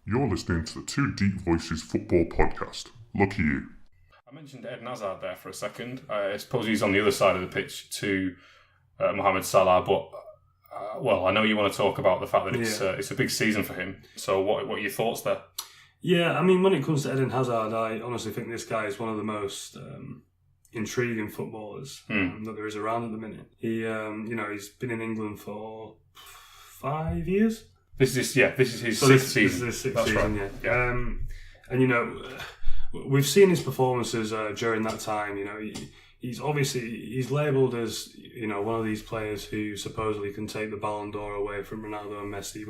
You're listening to the Two Deep Voices Football Podcast. Lucky you. I mentioned Eden Hazard there for a second. I suppose he's on the other side of the pitch to Mohamed Salah, but I know you want to talk about the fact that it's a big season for him. So what are your thoughts there? Yeah, I mean, when it comes to Eden Hazard, I honestly think this guy is one of the most intriguing footballers that there is around at the minute. He's been in England for 5 years. This is his sixth season. This is his sixth That's season, right. Yeah. We've seen his performances during that time. He's labelled as one of these players who supposedly can take the Ballon d'Or away from Ronaldo and Messi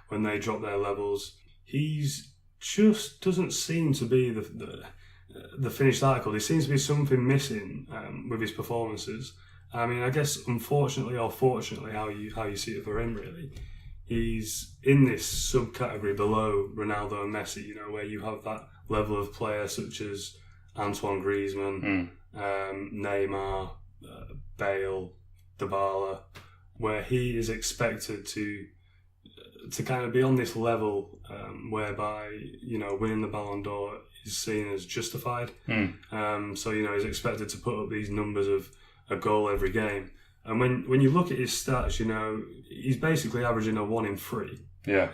when they drop their levels. He's just doesn't seem to be the finished article. There seems to be something missing with his performances. I mean, I guess unfortunately or fortunately, how you see it for him, really. He's in this subcategory below Ronaldo and Messi, where you have that level of player such as Antoine Griezmann, Neymar, Bale, Dybala, where he is expected to kind of be on this level whereby, winning the Ballon d'Or is seen as justified. So, he's expected to put up these numbers of a goal every game. And when you look at his stats, he's basically averaging a 1 in 3. Yeah.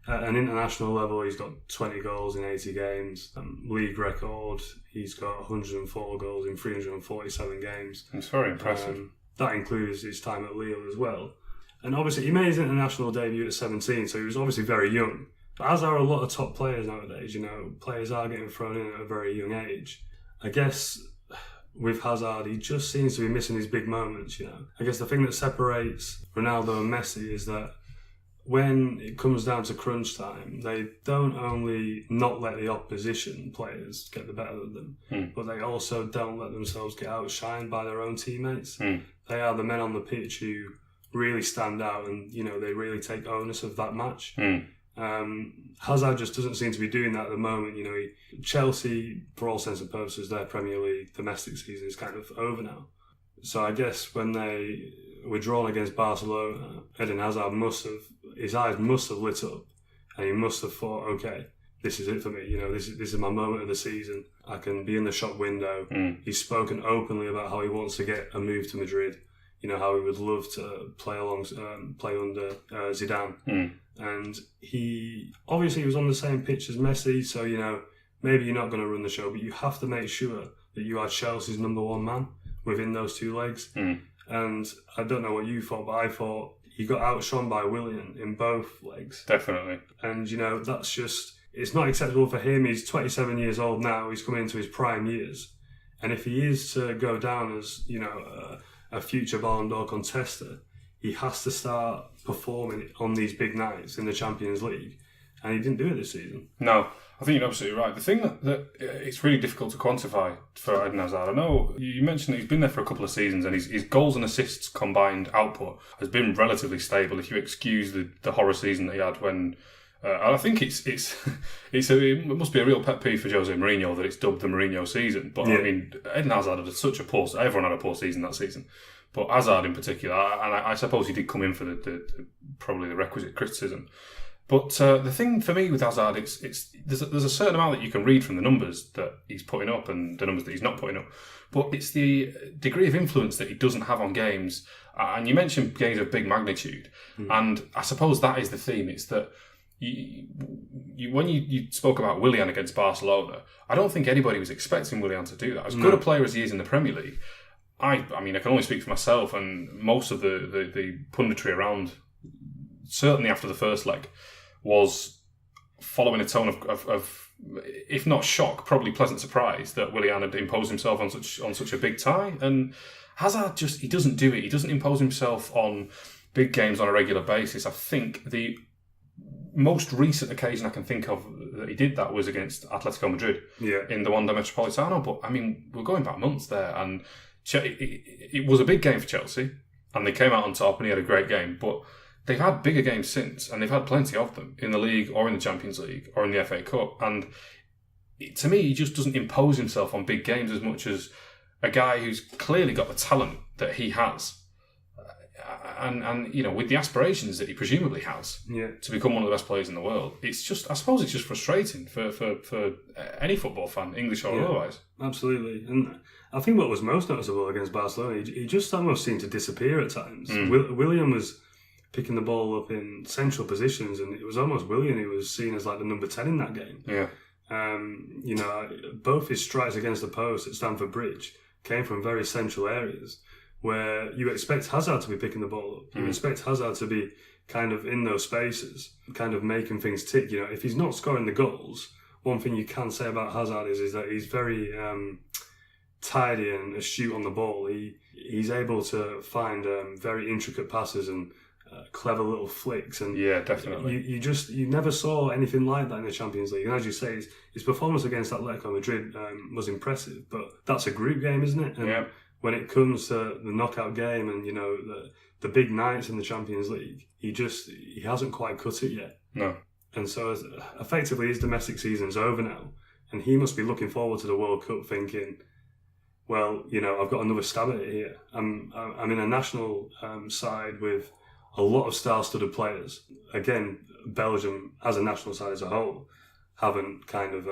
At an international level, he's got 20 goals in 80 games. League record, he's got 104 goals in 347 games. It's very impressive. That includes his time at Lille as well. And obviously, he made his international debut at 17, so he was obviously very young. But as are a lot of top players nowadays, players are getting thrown in at a very young age. I guess with Hazard, he just seems to be missing his big moments, I guess the thing that separates Ronaldo and Messi is that when it comes down to crunch time, they don't only not let the opposition players get the better of them, but they also don't let themselves get outshined by their own teammates. They are the men on the pitch who really stand out and, they really take onus of that match. Hazard just doesn't seem to be doing that at the moment. Chelsea, for all intents and purposes, their Premier League domestic season is kind of over now. So I guess when they were drawn against Barcelona, Eden Hazard his eyes must have lit up, and he must have thought, okay, this is it for me. This is my moment of the season. I can be in the shop window. He's spoken openly about how he wants to get a move to Madrid. How he would love to play under Zidane. And he obviously was on the same pitch as Messi, so, maybe you're not going to run the show, but you have to make sure that you are Chelsea's number one man within those two legs. And I don't know what you thought, but I thought he got outshone by Willian in both legs. Definitely. And, that's just, it's not acceptable for him. He's 27 years old now. He's coming into his prime years. And if he is to go down as, a future Ballon d'Or contester, he has to start performing on these big nights in the Champions League. And he didn't do it this season. No, I think you're absolutely right. The thing that it's really difficult to quantify for Eden Hazard, I know you mentioned that he's been there for a couple of seasons and his goals and assists combined output has been relatively stable if you excuse the horror season that he had when... I think it must be a real pet peeve for Jose Mourinho that it's dubbed the Mourinho season. But I mean, Eden Hazard had such a poor... Everyone had a poor season that season. But Hazard in particular, and I suppose he did come in for the probably the requisite criticism. But the thing for me with Hazard, there's a certain amount that you can read from the numbers that he's putting up and the numbers that he's not putting up. But it's the degree of influence that he doesn't have on games. And you mentioned games of big magnitude. And I suppose that is the theme. It's that when you spoke about Willian against Barcelona, I don't think anybody was expecting Willian to do that. As good a player as he is in the Premier League, I mean, I can only speak for myself and most of the punditry around, certainly after the first leg, was following a tone of if not shock, probably pleasant surprise that Willian had imposed himself on such a big tie. And Hazard he doesn't do it. He doesn't impose himself on big games on a regular basis. I think the most recent occasion I can think of that he did that was against Atletico Madrid in the Wanda Metropolitano. But I mean, we're going back months there, and it was a big game for Chelsea, and they came out on top, and he had a great game. But they've had bigger games since, and they've had plenty of them in the league or in the Champions League or in the FA Cup. And to me, he just doesn't impose himself on big games as much as a guy who's clearly got the talent that he has. and with the aspirations that he presumably has to become one of the best players in the world, I suppose it's just frustrating for any football fan, English or otherwise. Absolutely. And I think what was most noticeable against Barcelona, he just almost seemed to disappear at times. Willian was picking the ball up in central positions, and it was almost Willian who was seen as like the number 10 in that game. Yeah. Both his strikes against the post at Stamford Bridge came from very central areas where you expect Hazard to be picking the ball up. You expect Hazard to be kind of in those spaces, kind of making things tick. If he's not scoring the goals, one thing you can say about Hazard is that he's very tidy and astute on the ball. He's able to find very intricate passes and clever little flicks, and yeah, definitely. You never saw anything like that in the Champions League. And as you say, his performance against Atletico Madrid was impressive, but that's a group game, isn't it? And when it comes to the knockout game and the big nights in the Champions League, he hasn't quite cut it yet. No. And so effectively his domestic season's over now, and he must be looking forward to the World Cup thinking, well, I've got another stab at it here. I'm in a national side with a lot of star-studded players. Again, Belgium, as a national side as a whole, haven't kind of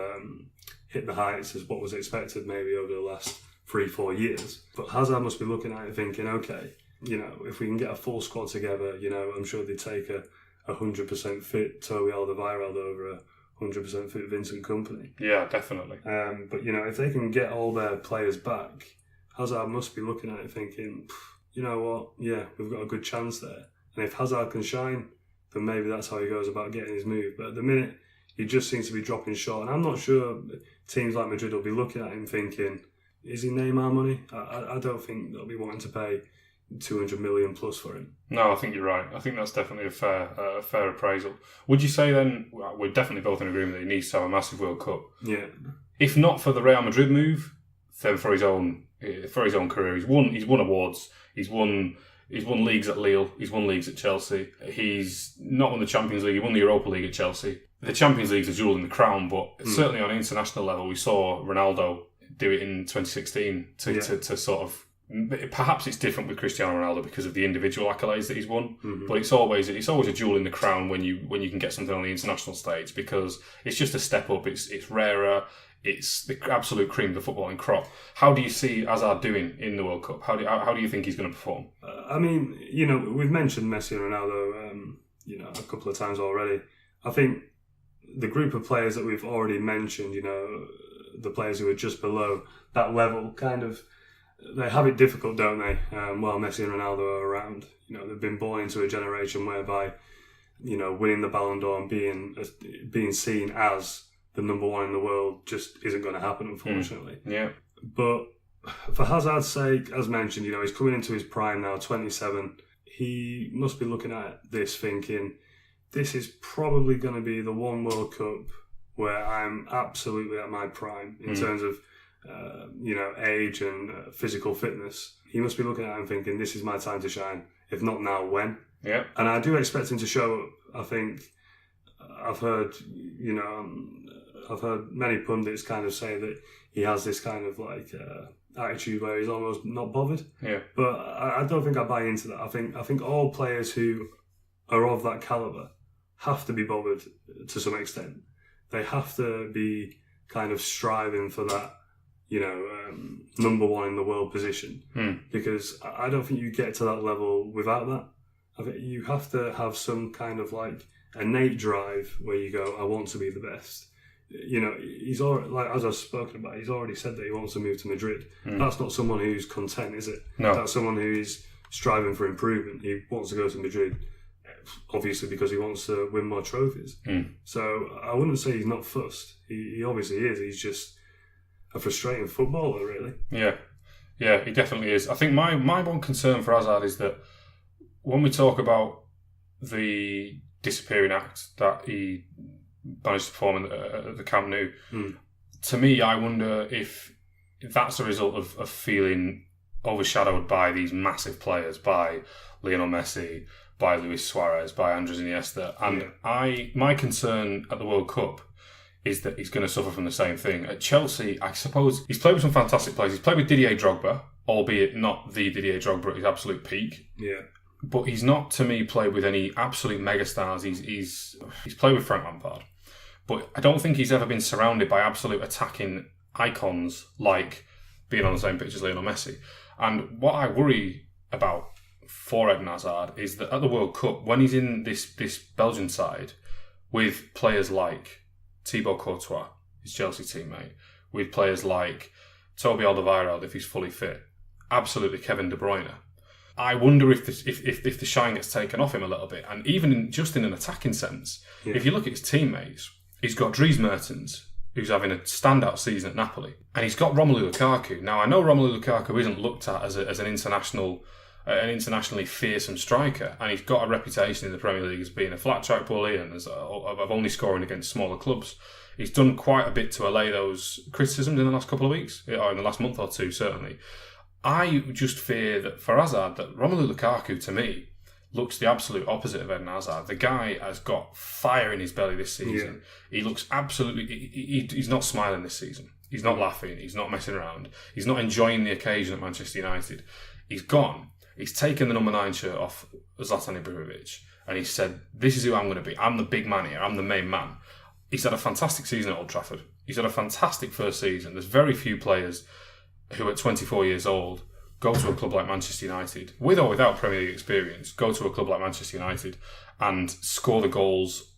hit the heights as what was expected maybe over the last 3-4 years. But Hazard must be looking at it thinking, okay, if we can get a full squad together, I'm sure they'd take a 100% fit Toby Alderweireld over a 100% fit Vincent Kompany. Yeah, definitely. But if they can get all their players back, Hazard must be looking at it thinking, you know what, yeah, we've got a good chance there. And if Hazard can shine, then maybe that's how he goes about getting his move. But at the minute, he just seems to be dropping short. And I'm not sure teams like Madrid will be looking at him thinking, is he Neymar money? I don't think they'll be wanting to pay 200 million plus for him. No, I think you're right. I think that's definitely a fair appraisal. Would you say then, we're definitely both in agreement that he needs to have a massive World Cup? Yeah. If not for the Real Madrid move, then for his own career, he's won awards. He's won leagues at Lille. He's won leagues at Chelsea. He's not won the Champions League. He won the Europa League at Chelsea. The Champions League's a jewel in the crown, but certainly on an international level, we saw Ronaldo do it in 2016 to sort of. Perhaps it's different with Cristiano Ronaldo because of the individual accolades that he's won, but it's always a jewel in the crown when you can get something on the international stage, because it's just a step up. It's rarer. It's the absolute cream of the footballing crop. How do you see Hazard doing in the World Cup? How do you think he's going to perform? We've mentioned Messi and Ronaldo, a couple of times already. I think the group of players that we've already mentioned, the players who are just below that level, kind of, they have it difficult, don't they? While Messi and Ronaldo are around, they've been born into a generation whereby, winning the Ballon d'Or and being seen as the number one in the world just isn't going to happen, unfortunately. Yeah. But for Hazard's sake, as mentioned, he's coming into his prime now, 27. He must be looking at this thinking, this is probably going to be the one World Cup where I'm absolutely at my prime in terms of, age and physical fitness. He must be looking at it and thinking, this is my time to shine. If not now, when? Yeah. And I do expect him to show up. I think I've heard many pundits kind of say that he has this kind of attitude where he's almost not bothered. Yeah. But I don't think I buy into that. I think all players who are of that caliber have to be bothered to some extent. They have to be kind of striving for that, number one in the world position. Because I don't think you get to that level without that. I think you have to have some kind of innate drive where you go, I want to be the best. He's already, as I've spoken about, he's already said that he wants to move to Madrid. That's not someone who's content, is it? No. That's someone who's striving for improvement. He wants to go to Madrid, obviously because he wants to win more trophies. So I wouldn't say he's not fussed. He obviously is. He's just a frustrating footballer, really. Yeah, he definitely is. I think my one concern for Hazard is that when we talk about the disappearing act that he managed to perform at the Camp Nou, to me, I wonder if that's a result of feeling overshadowed by these massive players, by Lionel Messi, by Luis Suarez, by Andres Iniesta. And my concern at the World Cup is that he's going to suffer from the same thing. At Chelsea, I suppose, he's played with some fantastic players. He's played with Didier Drogba, albeit not the Didier Drogba at his absolute peak. Yeah. but he's not, to me, played with any absolute megastars. He's played with Frank Lampard, but I don't think he's ever been surrounded by absolute attacking icons like being on the same pitch as Lionel Messi. And what I worry about for Eden Hazard is that at the World Cup, when he's in this Belgian side with players like Thibaut Courtois, his Chelsea teammate, with players like Toby Alderweireld if he's fully fit, absolutely Kevin De Bruyne, I wonder if the shine gets taken off him a little bit. And even just in an attacking sense, if you look at his teammates, he's got Dries Mertens, who's having a standout season at Napoli, and he's got Romelu Lukaku. Now, I know Romelu Lukaku isn't looked at as an internationally fearsome striker, and he's got a reputation in the Premier League as being a flat track bully and of only scoring against smaller clubs. He's done quite a bit to allay those criticisms in the last couple of weeks, or in the last month or two, certainly. I just fear that for Hazard, that Romelu Lukaku, to me, looks the absolute opposite of Eden Hazard. The guy has got fire in his belly this season. Yeah. He looks absolutely... He's not smiling this season. He's not laughing. He's not messing around. He's not enjoying the occasion at Manchester United. He's gone. He's taken the number 9 shirt off Zlatan Ibrahimovic, and he said, this is who I'm going to be. I'm the big man here. I'm the main man. He's had a fantastic season at Old Trafford. He's had a fantastic first season. There's very few players who at 24 years old go to a club like Manchester United, with or without Premier League experience, go to a club like Manchester United and score the goals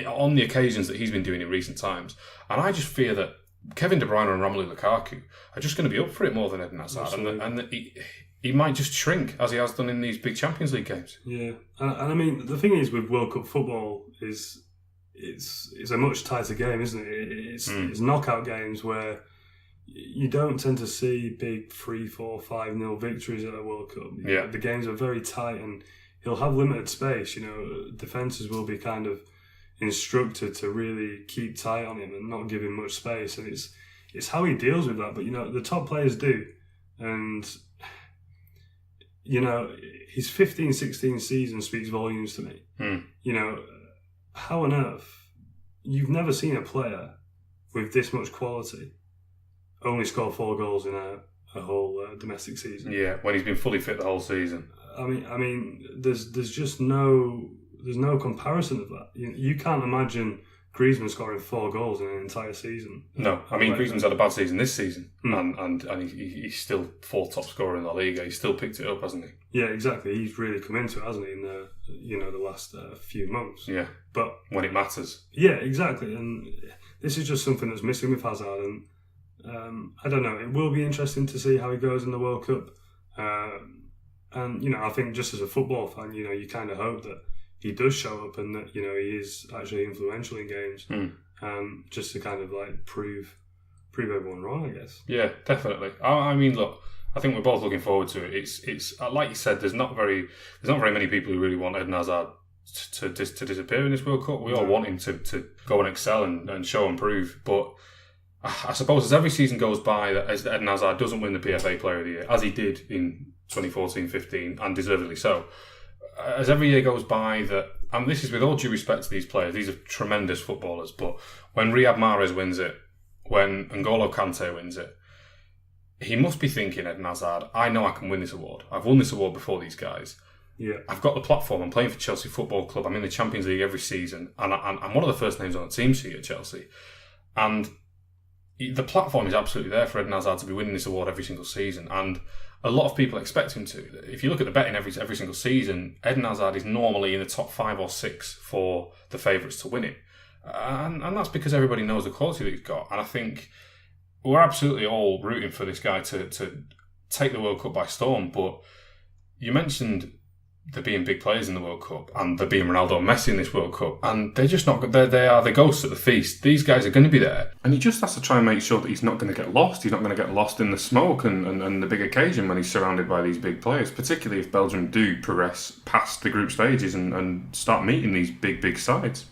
on the occasions that he's been doing in recent times. And I just fear that Kevin De Bruyne and Romelu Lukaku are just going to be up for it more than Eden Hazard, and he might just shrink as he has done in these big Champions League games. Yeah, and I mean, the thing is with World Cup football is it's a much tighter game, isn't it? It's knockout games where you don't tend to see big 3-4, 5-0 victories at a World Cup. Yeah. The games are very tight and he'll have limited space. Defences will be kind of instructed to really keep tight on him and not give him much space. And it's how he deals with that. But, the top players do. And, his 15-16 season speaks volumes to me. How on earth? You've never seen a player with this much quality only score 4 goals in a whole domestic season. Yeah, when he's been fully fit the whole season. I mean, there's just no comparison of that. You can't imagine Griezmann scoring 4 goals in an entire season. No, I mean Griezmann's had a bad season this season, and he's still 4th top scorer in La Liga. He's still picked it up, hasn't he? Yeah, exactly. He's really come into it, hasn't he? In the last few months. Yeah, but when it matters. Yeah, exactly. And this is just something that's missing with Hazard. And I don't know. It will be interesting to see how he goes in the World Cup. And I think just as a football fan, you kind of hope that he does show up and that he is actually influential in games, just to kind of like prove everyone wrong, I guess. Yeah, definitely. I mean, look, I think we're both looking forward to it. It's like you said, there's not very many people who really want Eden Hazard to disappear in this World Cup. We all want him to go and excel and show and prove, but I suppose as every season goes by, as Eden Hazard doesn't win the PFA Player of the Year, as he did in 2014-15, and deservedly so, as every year goes by, and this is with all due respect to these players, these are tremendous footballers, but when Riyad Mahrez wins it, when N'Golo Kante wins it, he must be thinking, Eden Hazard, I know I can win this award. I've won this award before these guys. Yeah, I've got the platform. I'm playing for Chelsea Football Club. I'm in the Champions League every season, and I'm one of the first names on the team sheet at Chelsea. And the platform is absolutely there for Eden Hazard to be winning this award every single season, and a lot of people expect him to. If you look at the betting every single season, Eden Hazard is normally in the top 5 or 6 for the favourites to win it, and that's because everybody knows the quality that he's got. And I think we're absolutely all rooting for this guy to take the World Cup by storm. But you mentioned there being big players in the World Cup, and there being Ronaldo and Messi in this World Cup, and they're just not. They are the ghosts at the feast. These guys are going to be there, and he just has to try and make sure that he's not going to get lost. He's not going to get lost in the smoke and the big occasion when he's surrounded by these big players, particularly if Belgium do progress past the group stages and start meeting these big sides.